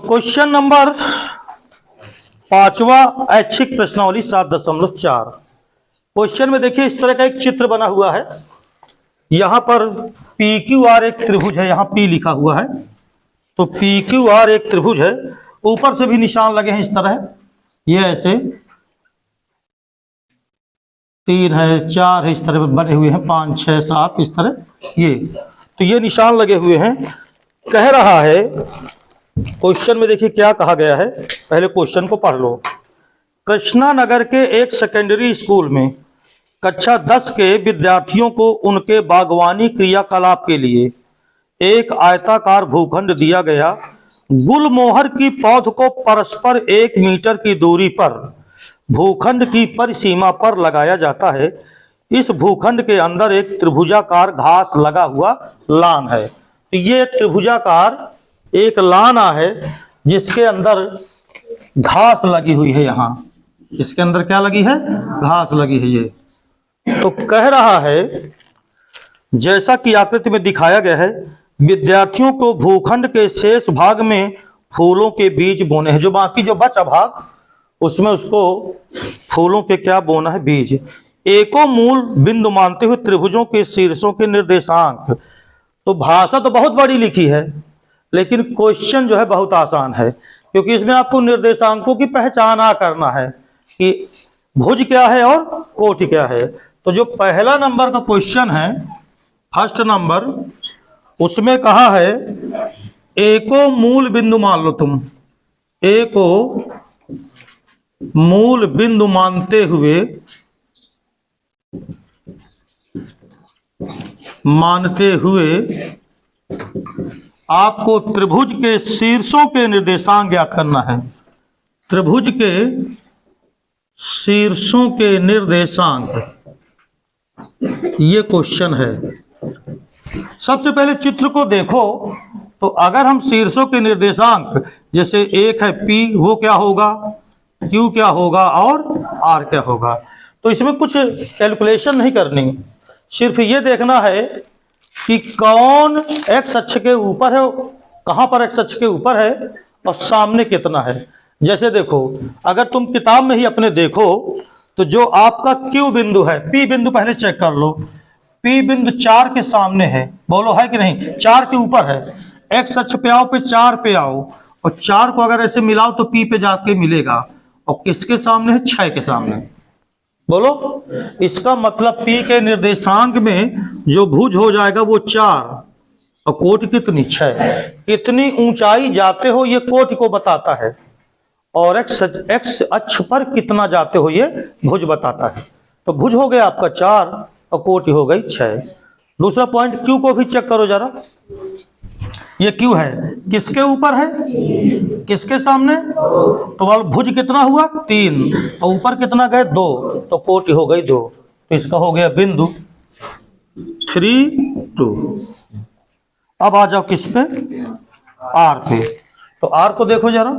Question number 5वां ऐच्छिक प्रश्नावली 7.4। क्वेश्चन में देखिए इस तरह का एक चित्र बना हुआ है। यहां पर पी क्यू आर एक त्रिभुज है, यहां पी लिखा हुआ है तो पी क्यू आर एक त्रिभुज है। ऊपर से भी निशान लगे हैं इस तरह, ये ऐसे 3 है 4 है, इस तरह बने हुए हैं 5 6 7 इस तरह ये, तो ये निशान लगे हुए हैं। कह रहा है क्वेश्चन में, देखिए क्या कहा गया है, पहले क्वेश्चन को पढ़ लो। कृष्णा नगर के एक सेकेंडरी स्कूल में कक्षा 10 के विद्यार्थियों को उनके बागवानी क्रियाकलाप के लिए एक आयताकार भूखंड दिया गया। गुलमोहर की पौध को परस्पर 1 मीटर की दूरी पर भूखंड की परिसीमा पर लगाया जाता है। इस भूखंड के अंदर एक त्रिभुजाकार घास लगा हुआ लान है। तो ये त्रिभुजाकार एक लाना है जिसके अंदर घास लगी हुई है। यहाँ इसके अंदर क्या लगी है? घास लगी है। ये तो कह रहा है जैसा कि आकृति में दिखाया गया है, विद्यार्थियों को भूखंड के शेष भाग में फूलों के बीज बोने हैं। जो बाकी जो बचा भाग उसमें उसको फूलों के क्या बोना है? बीज। एको मूल बिंदु मानते हुए त्रिभुजों के शीर्षों के निर्देशांक। तो भाषा तो बहुत बड़ी लिखी है लेकिन क्वेश्चन जो है बहुत आसान है, क्योंकि इसमें आपको निर्देशांकों की पहचान करना है कि भुज क्या है और कोटि क्या है। तो जो पहला नंबर का क्वेश्चन है, फर्स्ट नंबर, उसमें कहा है एको मूल बिंदु मान लो तुम, एको मूल बिंदु मानते हुए आपको त्रिभुज के शीर्षों के निर्देशांक ज्ञात करना है। त्रिभुज के शीर्षों के निर्देशांक, ये क्वेश्चन है। सबसे पहले चित्र को देखो तो अगर हम शीर्षों के निर्देशांक, जैसे एक है P, वो क्या होगा, Q क्या होगा और R क्या होगा, तो इसमें कुछ कैलकुलेशन नहीं करनी, सिर्फ ये देखना है कि कौन एक्स अक्ष के ऊपर है, कहाँ पर एक्स अक्ष के ऊपर है और सामने कितना है। जैसे देखो, अगर तुम किताब में ही अपने देखो तो जो आपका Q बिंदु है, P बिंदु पहले चेक कर लो, P बिंदु 4 के सामने है, बोलो है कि नहीं? 4 के ऊपर है। एक्स अक्ष पे आओ, पे 4 पे आओ और 4 को अगर ऐसे मिलाओ तो P पे जाके मिलेगा। और किसके सामने है? 6 के सामने। बोलो, इसका मतलब P के निर्देशांक में जो भुज हो जाएगा वो 4 और कोटि कितनी? 6। कितनी ऊंचाई जाते हो ये कोटि को बताता है और एक्स अक्ष पर कितना जाते हो ये भुज बताता है। तो भुज हो गया आपका 4 और कोटि हो गई 6। दूसरा पॉइंट, Q को भी चेक करो जरा। ये Q है, किसके ऊपर है? किसके सामने? तो वाल भुज कितना हुआ? 3 और ऊपर कितना गए? 2, तो कोटि हो गई 2। तो इसका हो गया बिंदु 3 2। अब आ जाओ किस पे? R पे। तो R को देखो जरा,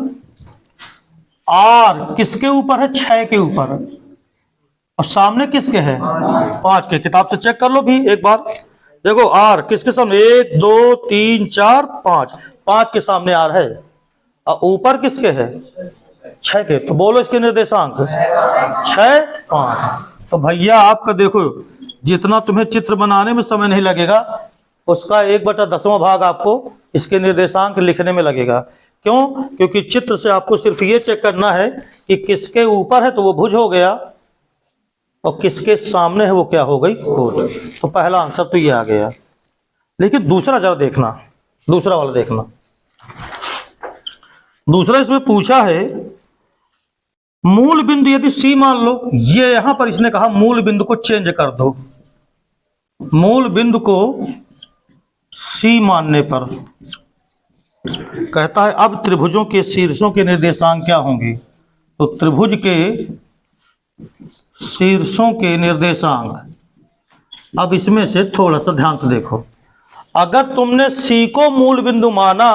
R किसके ऊपर है? 6 के ऊपर। और सामने किसके है? 5 के। किताब से चेक कर लो भी एक बार। देखो R किसके सामने? 1 2 3 4 5, 5 के सामने R है और ऊपर किसके है? 6 के। तो बोलो इसके निर्देशांक 6 5। तो भैया आपका देखो, जितना तुम्हें चित्र बनाने में समय नहीं लगेगा उसका 1/10वां भाग आपको इसके निर्देशांक लिखने में लगेगा। क्यों? क्योंकि चित्र से आपको सिर्फ ये चेक करना है कि किसके ऊपर है तो वो भुज हो गया और किसके सामने है वो क्या हो गई? कोटि। तो पहला आंसर तो ये आ गया। लेकिन दूसरा जरा देखना, दूसरा वाला देखना। दूसरा इसमें पूछा है मूल बिंदु यदि C मान लो, ये यहां पर इसने कहा मूल बिंदु को चेंज कर दो। मूल बिंदु को C मानने पर कहता है अब त्रिभुजों के शीर्षों के निर्देशांक क्या होंगे। तो त्रिभुज के शीर्षों के निर्देशांक, अब इसमें से थोड़ा सा ध्यान से देखो। अगर तुमने C को मूल बिंदु माना,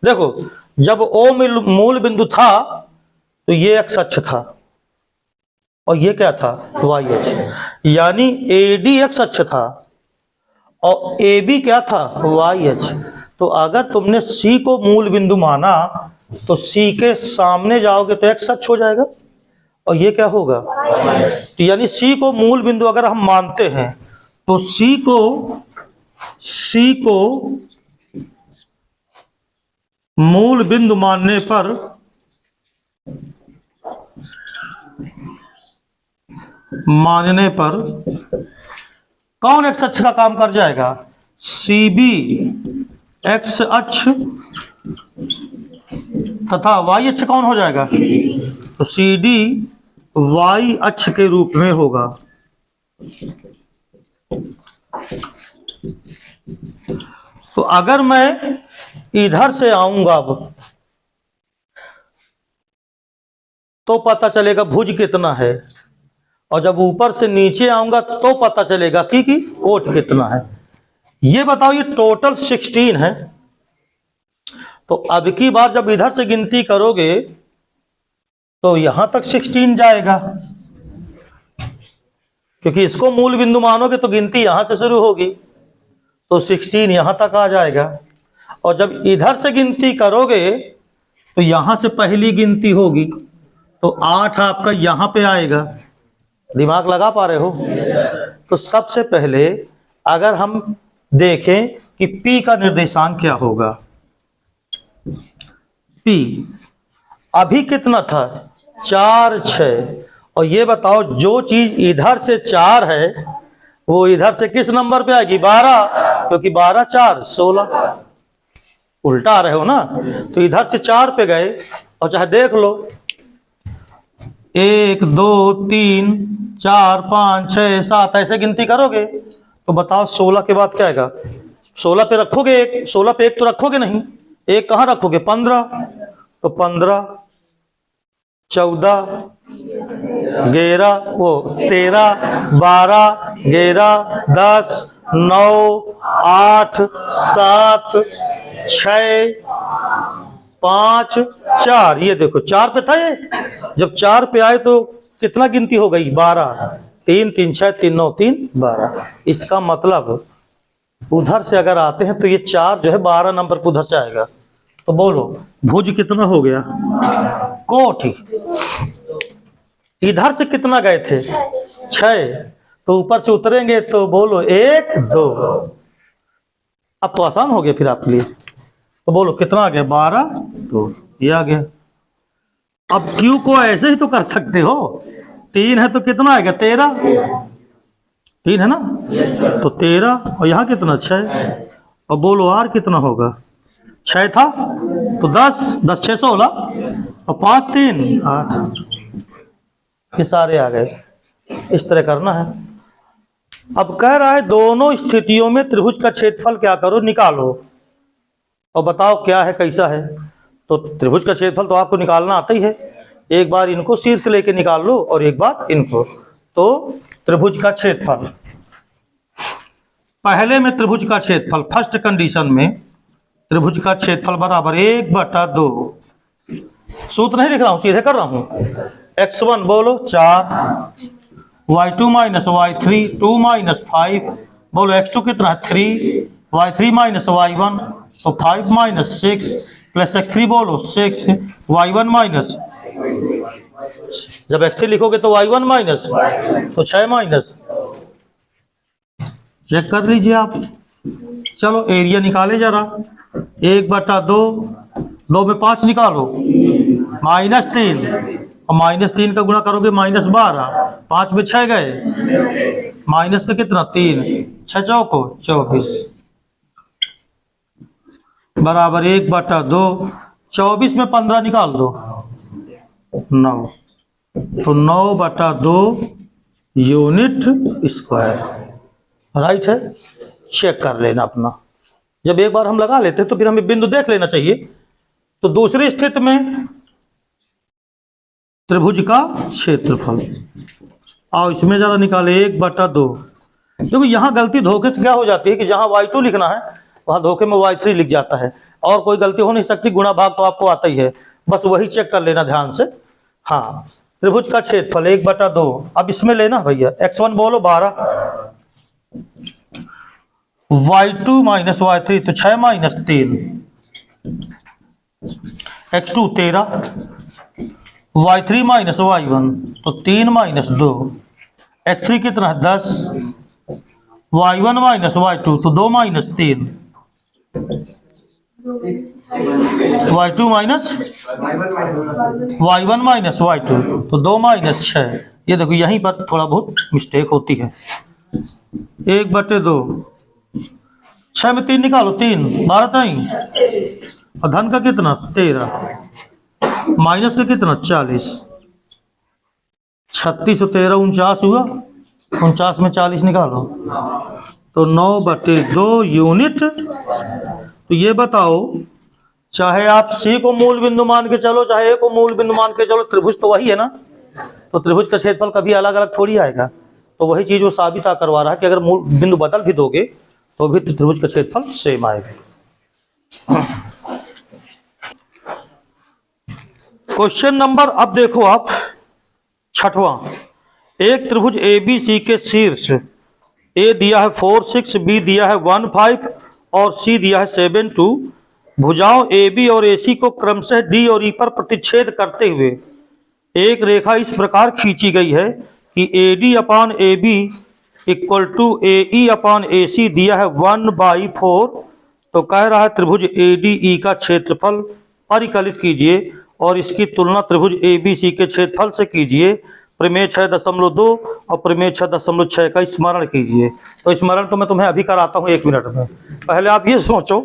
देखो जब O मूल बिंदु था तो ये एक्स अक्ष था और ये क्या था? वाई अक्ष। यानी AD एक्स अक्ष था और AB क्या था? वाई अक्ष। तो अगर तुमने C को मूल बिंदु माना तो सी के सामने जाओगे तो एक्स अक्ष हो जाएगा और ये क्या होगा, तो यानी सी को मूल बिंदु अगर हम मानते हैं तो सी को मूल बिंदु मानने पर कौन एक्स अक्ष का काम कर जाएगा, सी बी एक्स अक्ष तथा वाई अक्ष कौन हो जाएगा, तो सी डी वाई अक्ष के रूप में होगा। तो अगर मैं इधर से आऊंगा अब तो पता चलेगा भुज कितना है, और जब ऊपर से नीचे आऊंगा तो पता चलेगा कि कोट कितना है। ये बताओ, ये टोटल 16 है। तो अब की बार जब इधर से गिनती करोगे तो यहां तक 16 जाएगा, क्योंकि इसको मूल बिंदु मानोगे तो गिनती यहां से शुरू होगी, तो 16 यहां तक आ जाएगा। और जब इधर से गिनती करोगे तो यहां से पहली गिनती होगी, तो 8 आपका यहां पे आएगा। दिमाग लगा पा रहे हो? तो सबसे पहले अगर हम देखें कि P का निर्देशांक क्या होगा, P अभी कितना था, 4 6। और ये बताओ, जो चीज इधर से 4 है वो इधर से किस नंबर पे आएगी, 12, क्योंकि 12 4 16। उल्टा आ रहे हो ना, तो इधर से 4 पे गए और चाहे देख लो 1 2 3 4 5 6 7 ऐसे गिनती करोगे तो बताओ 16 के बाद क्या आएगा, 16 पे रखोगे एक, 16 पे एक तो रखोगे नहीं, एक कहाँ रखोगे, 15। तो 15 14 11 13 12 11 10 9 8 7 6 5 4। ये देखो 4 पे था ये, जब 4 पे आए तो कितना गिनती हो गई, 12। 3 3 6 3 9 3 12। इसका मतलब उधर से अगर आते हैं तो ये 4 जो है 12 नंबर पर उधर से आएगा। तो बोलो भुज कितना हो गया, कोट। इधर से कितना गए थे, 6। तो ऊपर से उतरेंगे तो बोलो 1 2। अब तो आसान हो गया फिर आपके लिए। तो बोलो कितना आ गया, 12 2, ये आ गया। अब क्यू को ऐसे ही तो कर सकते हो, 3 है तो कितना आएगा, 13। 3 है ना, तो 13 और यहाँ कितना, 6। और बोलो आर कितना होगा, 6 था तो 10 10 6 16 और 5 3 8। ये सारे आ गए। इस तरह करना है। अब कह रहा है दोनों स्थितियों में त्रिभुज का क्षेत्रफल क्या करो, निकालो और बताओ क्या है कैसा है। तो त्रिभुज का क्षेत्रफल तो आपको निकालना आता ही है, एक बार इनको शीर्ष लेके निकाल लो और एक बार इनको। तो त्रिभुज का क्षेत्रफल, पहले में त्रिभुज का क्षेत्रफल, फर्स्ट कंडीशन में त्रिभुज का क्षेत्रफल बराबर 1/2। सूत्र नहीं लिख रहा हूं, सीधे कर रहा हूं। x1 बोलो 4, y2 माइनस y3 2 माइनस 5, बोलो x2 कितना है 3, y3 माइनस y1 तो 5 माइनस 6 प्लस x3 बोलो 6, y1 माइनस, जब x3 लिखोगे तो y1 माइनस तो 6 माइनस, चेक कर लीजिए आप। चलो एरिया निकाले जरा, 1/2, 2 में 5 निकालो, -3 और -3 का गुणा करोगे -12, 5 में 6 गए, माइनस का कितना 3, 6 चौको 24 बराबर 1/2, 24 में 15 निकाल दो 9, तो 9/2 यूनिट स्क्वायर, राइट है। चेक कर लेना अपना, जब एक बार हम लगा लेते हैं तो फिर हमें बिंदु देख लेना चाहिए। तो दूसरी स्थिति में त्रिभुज का क्षेत्रफल, आओ इसमें जरा निकाले 1/2। देखो यहाँ गलती धोखे से क्या हो जाती है कि जहाँ y2 लिखना है वहां धोखे में y3 लिख जाता है, और कोई गलती हो नहीं सकती, गुणा भाग तो आपको आता ही है, बस वही चेक कर लेना ध्यान से। हाँ, त्रिभुज का क्षेत्रफल 1/2। अब इसमें लेना भैया, x1 बोलो 12, y2 माइनस y3 तो 6 minus 3, x2 13, y3 minus y1 तो 3 माइनस 2, x3 कितना है 10, y1 माइनस y2 तो 2 minus 3, y2 minus y1 minus y2 तो 2 माइनस 6। ये देखो यहीं पर थोड़ा बहुत मिस्टेक होती है। 1/2, 6 में 3 निकालो, 3 12 ताई, और धन का कितना 13, माइनस का कितना 40, 36 और 13 49 हुआ, 49 में 40 निकालो तो 9/2 यूनिट। तो ये बताओ, चाहे आप सी को मूल बिंदु मान के चलो, चाहे ए को मूल बिंदु मान के चलो, त्रिभुज तो वही है ना। तो त्रिभुज का क्षेत्रफल कभी अलग अलग थोड़ी आएगा। तो वही चीज वो साबित करवा रहा है कि अगर मूल बिंदु बदल भी दोगे तो भी त्रिभुज का क्षेत्रफल सेम आएगा। क्वेश्चन नंबर, अब देखो आप 6वां, एक त्रिभुज ABC के शीर्ष ए दिया है 4 6, बी दिया है 1 5 और सी दिया है 7 2। भुजाओं AB और AC को क्रमशः D और E पर प्रतिच्छेद करते हुए एक रेखा इस प्रकार खींची गई है कि AD upon AB equal to AE upon AC दिया है 1/4। तो कह रहा है त्रिभुज ADE का क्षेत्रफल परिकलित कीजिए और इसकी तुलना त्रिभुज ABC के क्षेत्रफल से कीजिए। प्रमेय 6.2 और प्रमेय 6.6 का स्मरण कीजिए। तो स्मरण तो मैं तुम्हें अभी कराता हूँ 1 मिनट में। पहले आप ये सोचो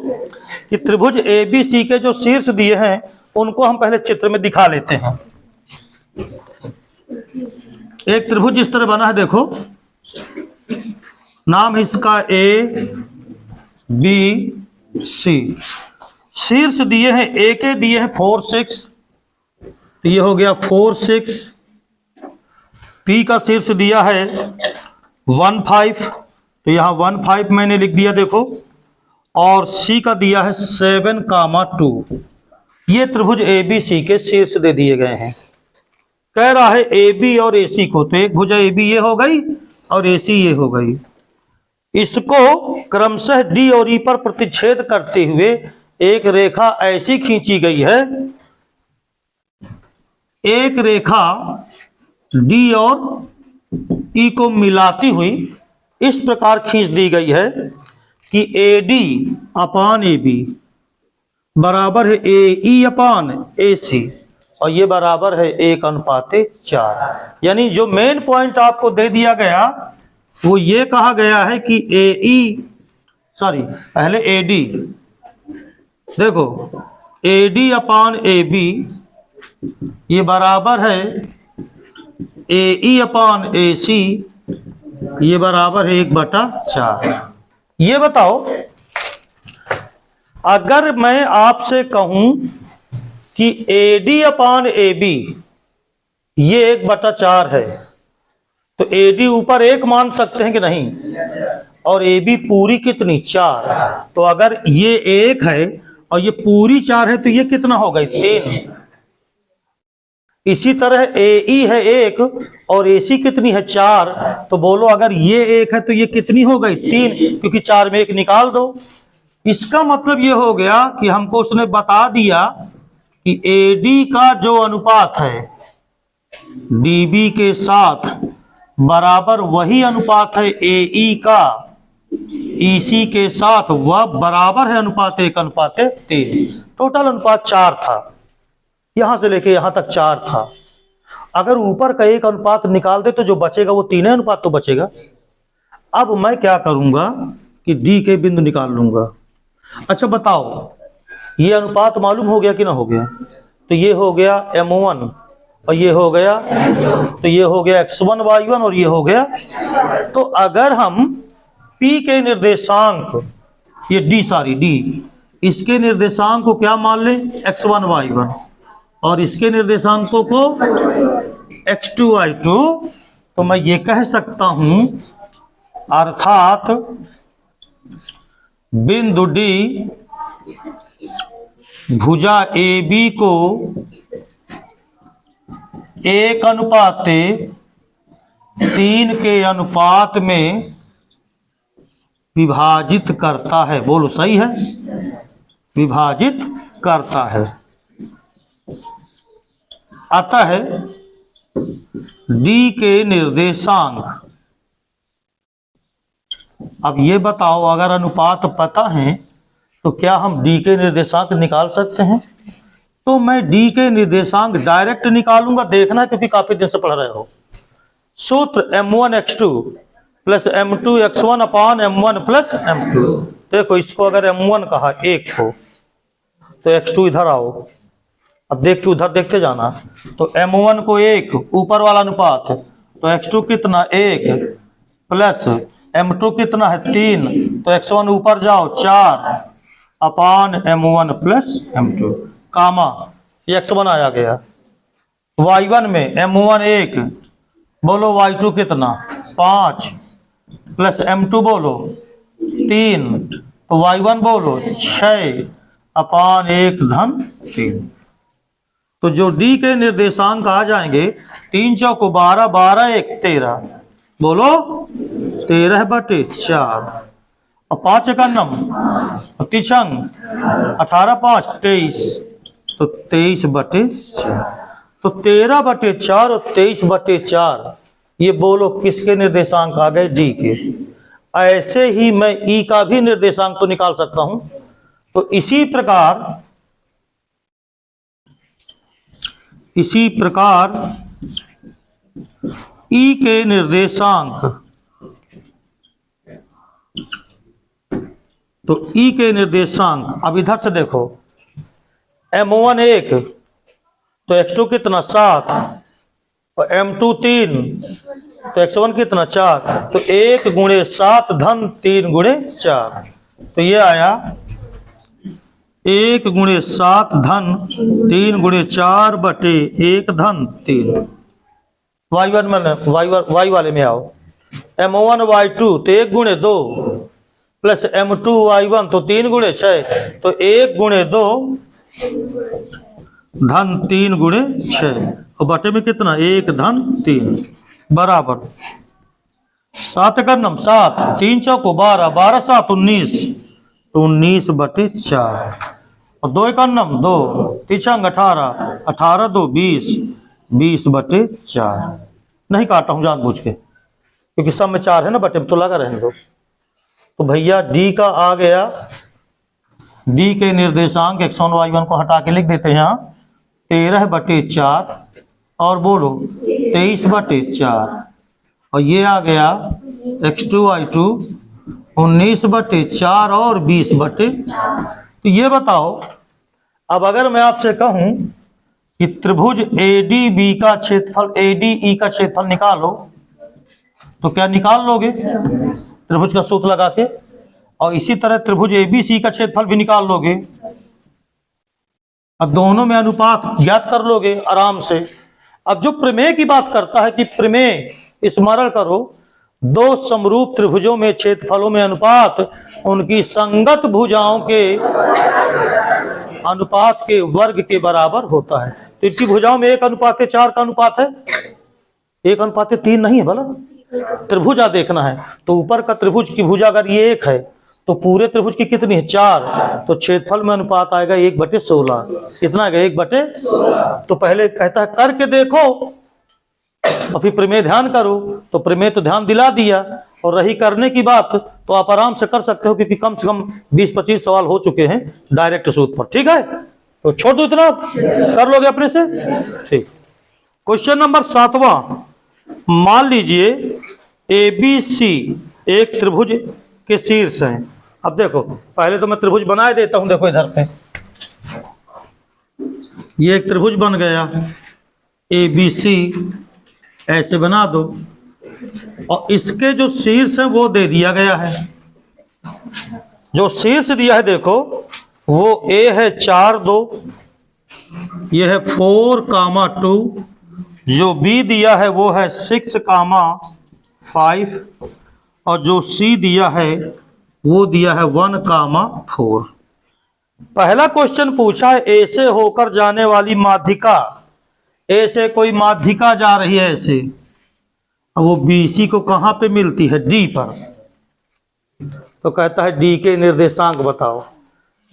कि त्रिभुज ABC के जो शीर्ष दिए हैं उनको हम पहले चित्र में दिखा लेते हैं। एक त्रिभुज इस तरह बना है, देखो, नाम है इसका ABC। शीर्ष दिए हैं, ए के दिए हैं 4 6, तो ये हो गया 4 6। पी का शीर्ष दिया है 1 5, तो यहाँ 1 5 मैंने लिख दिया, देखो। और सी का दिया है 7, 2। ये त्रिभुज ABC के शीर्ष दे दिए गए हैं। कह रहा है AB और AC को, तो एक भुजा AB ये हो गई और AC ये हो गई, इसको क्रमशः D और E पर प्रतिच्छेद करते हुए एक रेखा ऐसी खींची गई है, एक रेखा D और E को मिलाती हुई इस प्रकार खींच दी गई है कि AD अपान AB बराबर है AE अपान AC और ये बराबर है 1:4। यानी जो मेन पॉइंट आपको दे दिया गया वो ये कहा गया है कि पहले AD, देखो AD अपान AB ये बराबर है AE अपान AC, ये बराबर है 1/4। ये बताओ, अगर मैं आपसे कहूं कि AD अपान AB ये 1/4 है, तो AD ऊपर 1 मान सकते हैं कि नहीं, और AB पूरी कितनी 4। तो अगर ये 1 है और ये पूरी 4 है तो ये कितना हो गई 3। इसी तरह AE है 1 और AC कितनी है 4, तो बोलो अगर ये 1 है तो ये कितनी हो गई 3, क्योंकि 4 में 1 निकाल दो। इसका मतलब ये हो गया कि हमको उसने बता दिया कि AD का जो अनुपात है DB के साथ बराबर वही अनुपात है AE का EC के साथ, वह बराबर है अनुपात 1:3। टोटल अनुपात 4 था, यहां से लेके यहां तक 4 था। अगर ऊपर का एक अनुपात निकाल दे तो जो बचेगा वो 3 अनुपात तो बचेगा। अब मैं क्या करूंगा कि D के बिंदु निकाल लूंगा। अच्छा बताओ, ये अनुपात मालूम हो गया कि ना हो गया? तो ये हो गया M1 और ये हो गया, तो ये हो गया X1 Y1 और ये हो गया। तो अगर हम P के निर्देशांक, ये D, इसके निर्देशांक को क्या मान लें X1 Y1 और इसके निर्देशांकों को X2 Y2, तो मैं ये कह सकता हूं अर्थात बिंदु D भुजा AB को 1:3 के अनुपात में विभाजित करता है। बोलो सही है, विभाजित करता है। आता है डी के निर्देशांक। अब ये बताओ, अगर अनुपात पता है तो क्या हम डी के निर्देशांक निकाल सकते हैं? तो मैं डी के निर्देशांक डायरेक्ट निकालूंगा, देखना क्योंकि काफी दिन से पढ़ रहे हो। सूत्र m1x2 प्लस m2x1 अपान m1 प्लस m2। देखो इसको अगर m1 कहा 1 को, तो x2 इधर आओ, अब देख के उधर देखते जाना। तो m1 को 1 ऊपर वाला अनुपात, तो x2 कितना 1 प्लस m2 कितना है 3, तो x1 ऊपर जाओ 4 अपान m1 प्लस m2 कामा ये x1 आया गया। y1 में m1 1 बोलो, y2 कितना 5 प्लस m2 बोलो 3, तो y1 बोलो 6 अपान 1 धन 3। तो जो डी के निर्देशांक आ जाएंगे 3 चौको 12, 12 1 13, बोलो 13/4 और 5 का नम 18 5 23, तो 23/4। तो 13/4 और 23/4 ये बोलो किसके निर्देशांक आ गए? डी के। ऐसे ही मैं ई का भी निर्देशांक तो निकाल सकता हूं। तो इसी प्रकार ई के निर्देशांक, तो ई के निर्देशांक अब इधर से देखो, m1 1 तो x2 कितना 7 और m2 3 तो x1 कितना 4, तो 1 गुणे 7 धन 3 गुणे 4, तो ये आया 1 गुणे 7 धन 3 गुणे 4/1 धन 3। y1 में y वाले में आओ, m1 y2 तो 1 गुणे 2 प्लस m2 y1 तो 3 गुणे 6, तो 1 गुणे 2 धन 3 गुणे 6 और बटे में कितना 1 धन 3 बराबर 7 का नम 7, 3 चौको 12, 12 7 19, तो 19/4 और 2 का नम 2, 3 18, 18 2 20, 20/4। नहीं काटा हूं जानबूझ के क्योंकि सब में 4 है ना, बटे में तो लगा रहने दो। तो भैया डी का आ गया, डी के निर्देशांक x1 y1 को हटा के लिख देते हैं यहाँ 13/4 और बोलो 23/4, और ये आ गया x2 y2 19/4 और 20/4। तो ये बताओ, अब अगर मैं आपसे कहूं कि त्रिभुज ADB का क्षेत्रफल ADE का क्षेत्रफल निकालो, तो क्या निकाल लोगे? त्रिभुज का सूत्र लगा के। और इसी तरह त्रिभुज ABC का क्षेत्रफल भी निकाल लोगे, अब दोनों में अनुपात ज्ञात कर लोगे आराम से। अब जो प्रमेय की बात करता है कि प्रमेय स्मरण करो, दो समरूप त्रिभुजों में क्षेत्रफलों में अनुपात उनकी संगत भुजाओं के अनुपात के वर्ग के बराबर होता है। तो इनकी भुजाओं में 1:4 का अनुपात है, 1:3 नहीं है। भला त्रिभुज देखना है तो ऊपर का त्रिभुज की भुजा अगर ये 1 है तो पूरे त्रिभुज की कितनी है 4, तो क्षेत्रफल में अनुपात आएगा 1/16। कितना आएगा 1/16। तो पहले कहता है करके देखो और फिर प्रमेय ध्यान करो, तो प्रमेय तो ध्यान दिला दिया। और रही करने की बात तो आप आराम से कर सकते हो क्योंकि कम से कम 20-25 सवाल हो चुके हैं डायरेक्ट सूत्र पर। ठीक है, तो छोड़ दो इतना, कर लोगे अपने से। ठीक, क्वेश्चन नंबर 7वां, मान लीजिए ABC एक त्रिभुज के शीर्ष हैं। अब देखो पहले तो मैं त्रिभुज बना देता हूं, देखो इधर पे ये एक त्रिभुज बन गया ABC, ऐसे बना दो और इसके जो शीर्ष है वो दे दिया गया है। जो शीर्ष दिया है देखो वो A है 4 2, ये है 4, 2, जो B दिया है वो है 6, 5 और जो C दिया है वो दिया है 1, 4। पहला क्वेश्चन पूछा है A से होकर जाने वाली माध्यिका, A से कोई माध्यिका जा रही है ऐसे, अब वो BC को कहां पे मिलती है? D पर। तो कहता है D के निर्देशांक बताओ।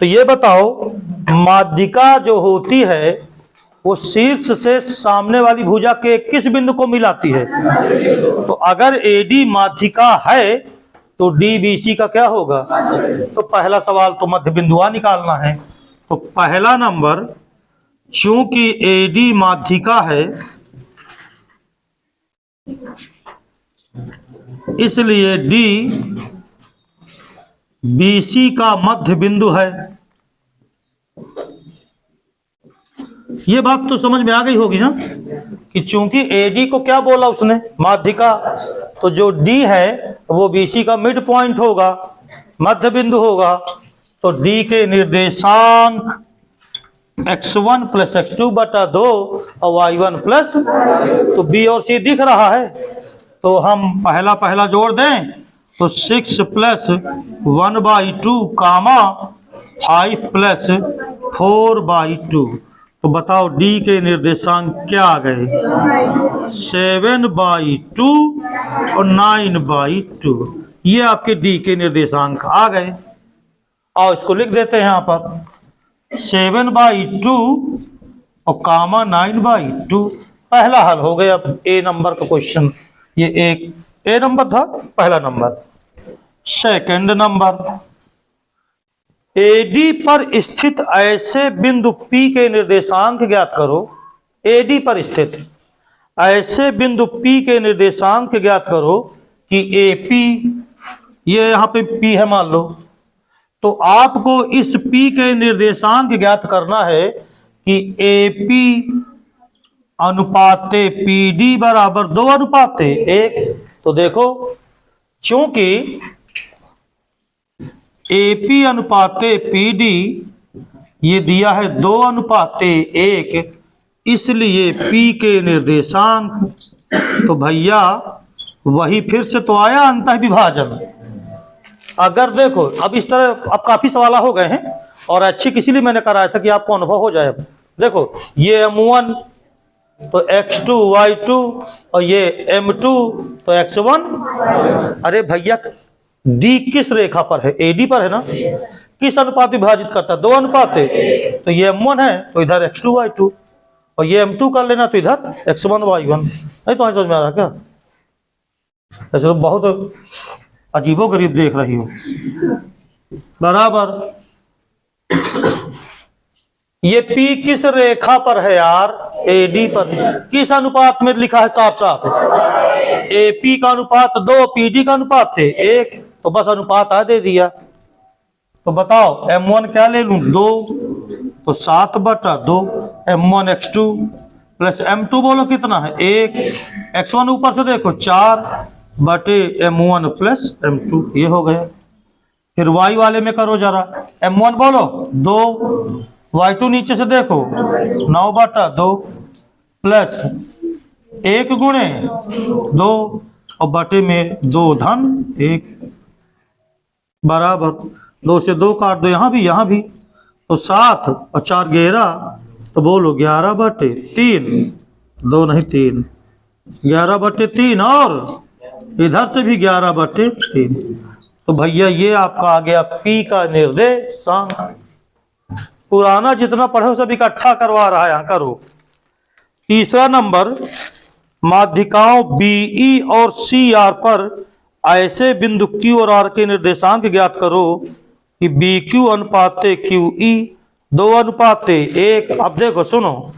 तो ये बताओ माध्यिका जो होती है वो शीर्ष से सामने वाली भुजा के किस बिंदु को मिलाती है? तो अगर एडी माध्यिका है तो डीबीसी का क्या होगा? तो पहला सवाल तो मध्य बिंदुआ निकालना है। तो पहला नंबर, चूंकि एडी माध्यिका है इसलिए डी बीसी का मध्य बिंदु है। ये बात तो समझ में आ गई होगी ना कि चूंकि एडी को क्या बोला उसने? माध्यिका। तो जो डी है वो बीसी का मिड पॉइंट होगा, मध्य बिंदु होगा। तो डी के निर्देशांक x1 प्लस x2 बटा 2 और y1 प्लस, तो बी और सी दिख रहा है। तो हम पहला पहला जोड़ दें तो 6 प्लस 1/2 कामा 5 प्लस 4/2। तो बताओ डी के निर्देशांक क्या आ गए? 7/2 और 9/2। ये आपके डी के निर्देशांक आ गए। और इसको लिख देते हैं यहाँ पर 7/2 और कामा 9/2। पहला हल हो गया ए नंबर का क्वेश्चन। ये एक ए नंबर था, पहला नंबर। सेकंड नंबर, एडी पर स्थित ऐसे बिंदु P के निर्देशांक ज्ञात करो। एडी पर स्थित ऐसे बिंदु P के निर्देशांक ज्ञात करो कि AP, ये यहाँ पे P है मान लो, तो आपको इस P के निर्देशांक ज्ञात करना है कि AP अनुपाते PD बराबर 2:1। तो देखो, चूंकि AP अनुपाते PD ये दिया है 2:1, इसलिए P के निर्देशांक, तो भैया वही फिर से तो आया अंतः विभाजन। अगर देखो, अब इस तरह अब काफी सवाल हो गए हैं और अच्छे किसी लिए मैंने कराया था कि आपको अनुभव हो जाए। देखो, ये M1 तो x2 y2 और ये M2 तो x1। अरे भैया डी किस रेखा पर है? एडी पर है ना। किस अनुपात विभाजित करता है? 2:1। तो ये M1 है तो इधर x2 y2 और ये M2 कर लेना तो इधर x1 y1। नहीं तो समझ में आ रहा क्या? ऐसे तो बहुत अजीबो गरीब देख रही हो। बराबर, ये P किस रेखा पर है यार? एडी पर। किस अनुपात में लिखा है? साफ साफ AP का अनुपात 2, PD का अनुपात 1। तो बस अनुपात आ दे दिया। तो बताओ M1 क्या ले लूं? 2, तो 7/2 M1 x2 प्लस M2 बोलो कितना है? 1। x1 ऊपर से देखो 4/M1 प्लस M2, ये हो गया। फिर y वाले में करो जरा, M1 बोलो 2, y2 नीचे से देखो 9/2 प्लस 1 गुणे 2 और बटे में 2 धन 1 बराबर 2 से 2 काट दो, यहाँ भी तो 7 और 4 11, तो बोलो 11/3। 2 नहीं 3, 11/3 और इधर से भी 11/3। तो भैया ये आपका आ गया P का निर्देशांक। पुराना जितना पढ़े सब इकट्ठा करवा रहा है, यहाँ करो। तीसरा नंबर, माध्यिकाओं BE और CR पर ऐसे बिंदु Q और R के निर्देशांक ज्ञात करो कि BQ अनुपाते QE 2:1। अब देखो सुनो,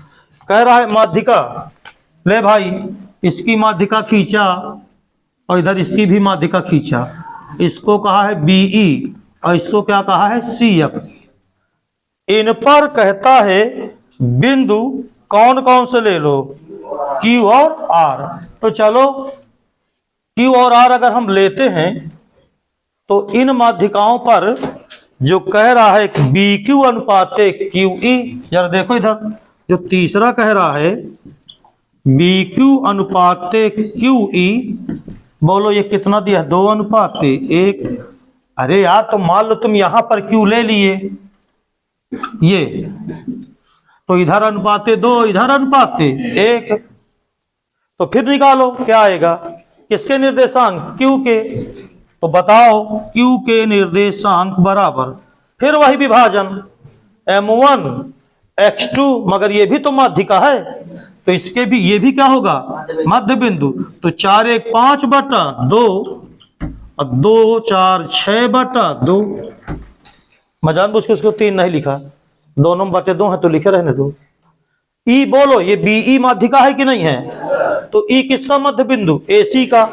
कह रहा है माध्यिका, ले भाई इसकी माध्यिका खींचा और इधर इसकी भी माध्यिका खींचा। इसको कहा है BE और इसको क्या कहा है? CF। इन पर कहता है बिंदु कौन कौन से ले लो? Q और R। तो चलो Q और R अगर हम लेते हैं तो इन माध्यिकाओं पर जो कह रहा है BQ अनुपाते QE, जरा देखो इधर जो तीसरा कह रहा है BQ अनुपाते QE, बोलो ये कितना दिया? 2:1। अरे यार तो मान लो तुम यहां पर Q ले लिए, ये तो इधर अनुपाते 2 इधर अनुपाते 1, तो फिर निकालो क्या आएगा? किसके निर्देशांक? Q के। तो बताओ Q के निर्देशांक बराबर फिर वही विभाजन M1 x2, मगर ये भी तो माध्यिका है, तो इसके भी ये भी क्या होगा, मध्य बिंदु। तो 4 1 5 बटा 2 और 2 4 6 बटा 2। मैं जानबूझ के उसको 3 नहीं लिखा, दोनों बटे 2 है तो लिखे रहने दो। ई बोलो, ये बीई माध्यिका है कि नहीं है? तो ई किसका मध्य बिंदु? एसी का।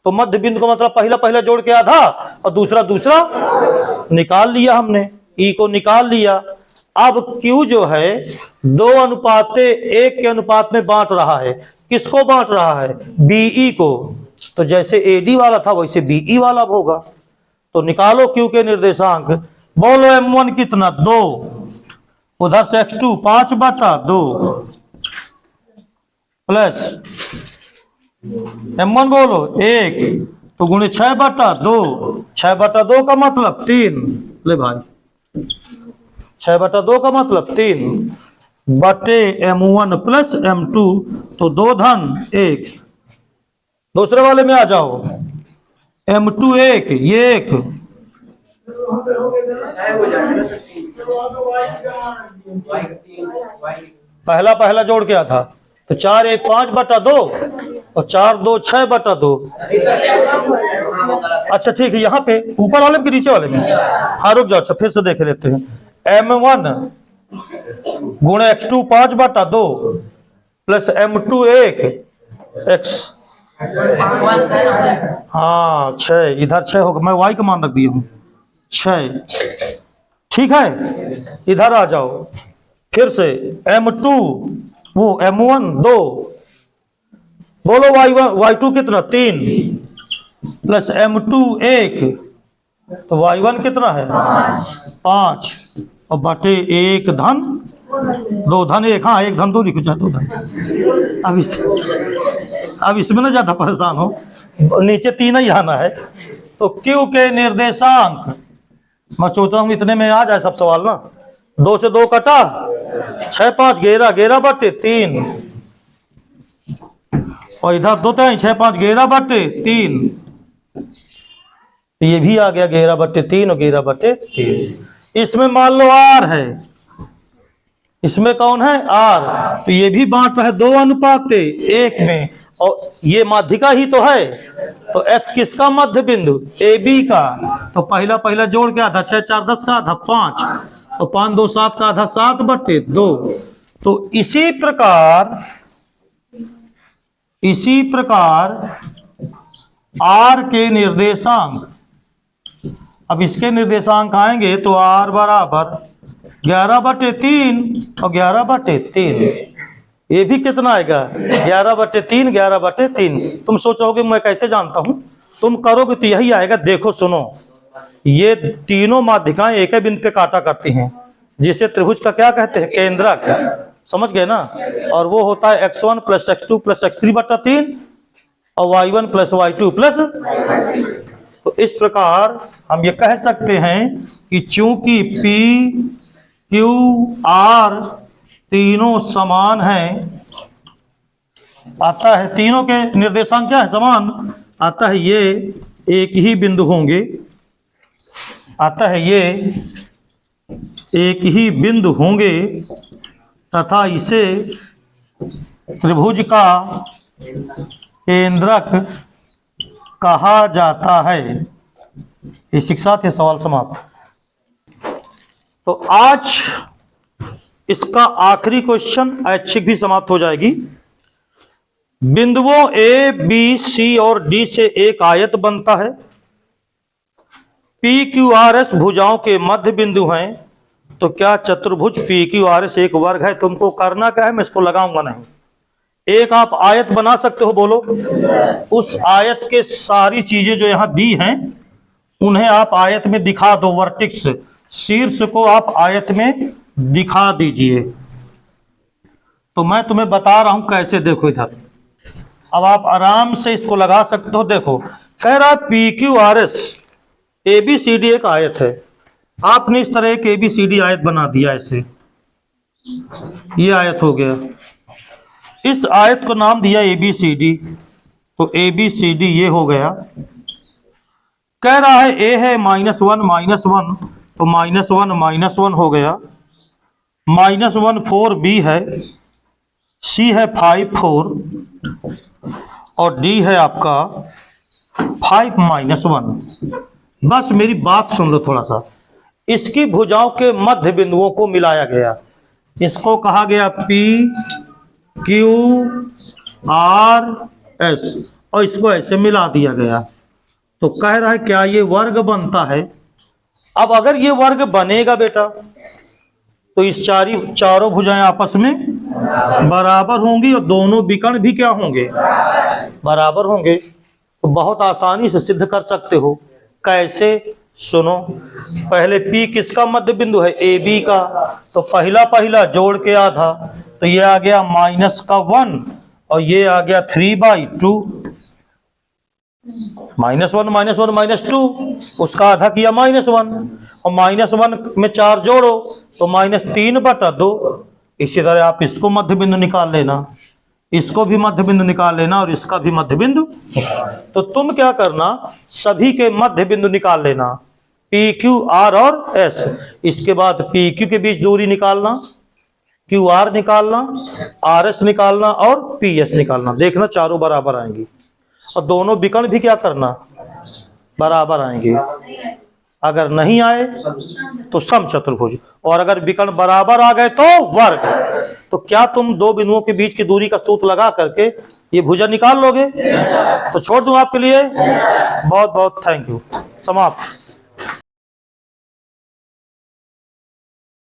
तो मध्य बिंदु का मतलब पहला पहला जोड़ के आधा और दूसरा दूसरा निकाल लिया हमने, ई को निकाल लिया। अब क्यू जो है 2:1 के अनुपात में बांट रहा है। किसको बांट रहा है? बीई को। तो जैसे एडी वाला था वैसे बीई वाला होगा। तो निकालो क्यू के निर्देशांक। बोलो m1 कितना? 2, उधर से x2 5 बटा 2 प्लस m1 बोलो 1, तो गुणे 6 बटा 2, 6 बटा 2 का मतलब 3। ले भाई 6 बटा 2 का मतलब 3 बटे m1 प्लस m2, तो 2 धन 1। दूसरे वाले में आ जाओ, m2 1, ये 1, पहला पहला जोड़ क्या था? तो 4 1 5 बटा 2 और 4 2 6 बटा 2। अच्छा ठीक है, यहाँ पे ऊपर वाले के नीचे वाले में, हाँ रुक जाओ, अच्छा फिर से देख लेते हैं। m1 गुणे x2 5 बटा 2 प्लस m2 1 x, हाँ 6, इधर 6 होगा, मैं y का मान रख दिया हूँ 6। ठीक है, इधर आ जाओ फिर से, m2 वो m1 2, बोलो y2 कितना? 3 प्लस m2 1, तो y1 कितना है? 5 और बटे 1 धन 2 धन 1, हाँ 1 धन 2 लिखो चाहे 2 धन। अब इसमें ना ज्यादा परेशान हो, नीचे 3 ही आना है। तो क्यू के निर्देशांक, मैं सोचता हूँ इतने में आ जाए सब सवाल ना। 2 से 2 कटा, 6 5 11, 11 बटे 3, और इधर 2 3 6 5 11 बटे 3, ये भी आ गया 11 बटे 3 और 11 बटे 3। इसमें मान लो आर है, इसमें कौन है? आर। तो ये भी बांट रहा है 2:1 में, और ये माध्यिका ही तो है। तो F किसका मध्य बिंदु? ए बी का। तो पहला पहला जोड़ के आधा, 6 4 10 का आधा 5, और 5 2 7 का आधा 7 बटे 2। तो इसी प्रकार R के निर्देशांक, अब इसके निर्देशांक आएंगे तो R बराबर 11 बटे 3 और 11 बटे 3। ये भी कितना आएगा? 11 बटे 3, 11 बटे 3। तुम सोचोगे मैं कैसे जानता हूं, तुम करोगे तो यही आएगा। देखो सुनो, ये तीनों माध्यिकाएं एक ही बिंदु पे काटा करती हैं, जिसे त्रिभुज का क्या कहते हैं? केंद्रक। समझ गए ना? और वो होता है x1 plus x2 plus x3 बटा 3 और y1 प्लस y2 प्लस। तो इस प्रकार हम ये कह सकते हैं कि चूंकि P Q R तीनों समान हैं, आता है तीनों के निर्देशांक क्या है? समान। आता है ये एक ही बिंदु होंगे, आता है ये एक ही बिंदु होंगे तथा इसे त्रिभुज का केंद्रक कहा जाता है। इसी के साथ ये सवाल समाप्त। तो आज इसका आखिरी क्वेश्चन, ऐच्छिक भी समाप्त हो जाएगी। बिंदुओं ए बी सी और डी से एक आयत बनता है। पी क्यू आर एस भुजाओं के मध्य बिंदु हैं। तो क्या चतुर्भुज पी क्यू आर एस एक वर्ग है? तुमको करना क्या है, मैं इसको लगाऊंगा नहीं। एक आप आयत बना सकते हो, बोलो। उस आयत के सारी चीजें जो यहां दी हैं उन्हें आप आयत में दिखा दो। वर्टिक्स, शीर्ष को आप आयत में दिखा दीजिए। तो मैं तुम्हें बता रहा हूं कैसे। देखो इधर, अब आप आराम से इसको लगा सकते हो। देखो कह रहा P Q R S A B C D एक आयत है। आपने इस तरह एक ए बी सी डी आयत बना दिया, ऐसे ये आयत हो गया। इस आयत को नाम दिया ए बी सी डी। तो ए बी सी डी ये हो गया। कह रहा है ए है -1 -1, तो -1 -1 हो गया। -1 4 बी है, सी है 5 4 और डी है आपका 5 -1। बस मेरी बात सुन लो थोड़ा सा। इसकी भुजाओं के मध्य बिंदुओं को मिलाया गया, इसको कहा गया पी क्यू आर एस, और इसको ऐसे मिला दिया गया। तो कह रहा है क्या ये वर्ग बनता है? अब अगर ये वर्ग बनेगा बेटा तो इस चारों भुजाएं आपस में बराबर होंगी और दोनों विकर्ण भी क्या होंगे? बराबर होंगे। तो बहुत आसानी से सिद्ध कर सकते हो। कैसे? सुनो, पहले P किसका मध्य बिंदु है? ए बी का। तो पहला जोड़ के आधा, तो ये आ गया -1 और ये आ गया 3/2। -1 -2, उसका आधा किया -1 और -1 में 4 जोड़ो तो -3/2। इसी तरह आप इसको मध्य बिंदु निकाल लेना, इसको भी मध्य बिंदु निकाल लेना और इसका भी मध्य बिंदु। तो तुम क्या करना, सभी के मध्य बिंदु निकाल लेना, पी क्यू आर और एस। इसके बाद पी क्यू के बीच दूरी निकालना, क्यू आर निकालना, आर एस निकालना और पी एस निकालना। देखना चारों बराबर आएंगी और दोनों विकर्ण भी क्या करना? बराबर आएंगे। अगर नहीं आए तो समचतुर्भुज, और अगर विकर्ण बराबर आ गए तो वर्ग। तो क्या तुम दो बिंदुओं के बीच की दूरी का सूत्र लगा करके ये भुजा निकाल लोगे? तो छोड़ दूं आपके लिए। बहुत बहुत थैंक यू। समाप्त।